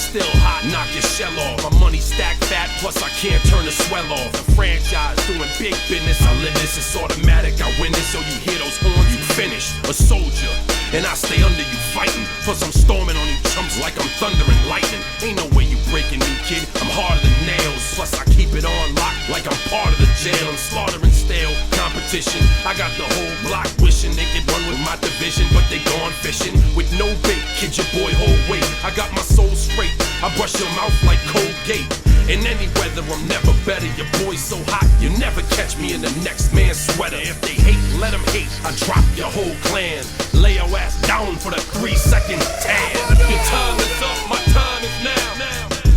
still hot, knock your shell off. My money stacked fat, plus I can't turn the swell off. The franchise doing big business, I live this, it's automatic, I win this. So you hear those horns, you finished. A soldier, and I stay under you fighting. Plus I'm storming on you chumps like I'm thunder and lightning. Ain't no way you breaking me, kid, I'm harder than nails. Plus I keep it on lock like I'm part of the jail. I'm slaughtering stale competition. I got the whole block wishing they could run with my division, but they gone fishing with no bait. Kid, your boy hold weight. I got my soul straight, I brush your mouth like Colgate. In any weather, I'm never better. Your boy's so hot, you never catch me in the next man's sweater. If they hate, let them hate. I drop your whole clan. Lay your ass down for the 3-second tan. Your time is up, my time is now.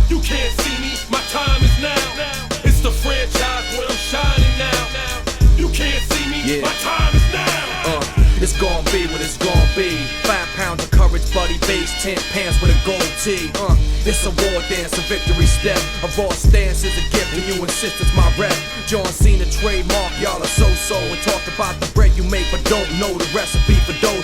You can't see me, my time is now. It's the franchise where I'm shining now. You can't see me, my time is now. It's gon' be what it's gon' be. 5 pounds of courage, buddy, base 10 pants with a gold tee. It's a war dance, a victory step. A raw stance is a gift, and you insist it's my rep. John Cena trademark, y'all are so-so. And talk about the bread you make, but don't know the recipe for dough.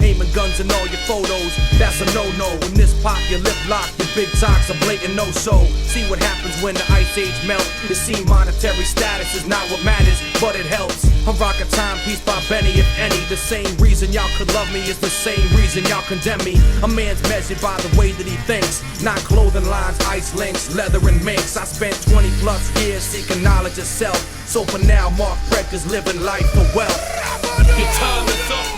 Aiming guns in all your photos, that's a no-no. When this pop, your lip lock, your big talks are blatant no-so. See what happens when the ice age melt. It seems monetary status is not what matters, but it helps. I rock a timepiece by Benny, if any. The same reason y'all could love me is the same reason y'all condemn me. A man's measured by the way that he thinks, not clothing lines, ice links, leather and minks. I spent 20 plus years seeking knowledge of self. So for now, Mark Breck is living life for wealth. Your time is up.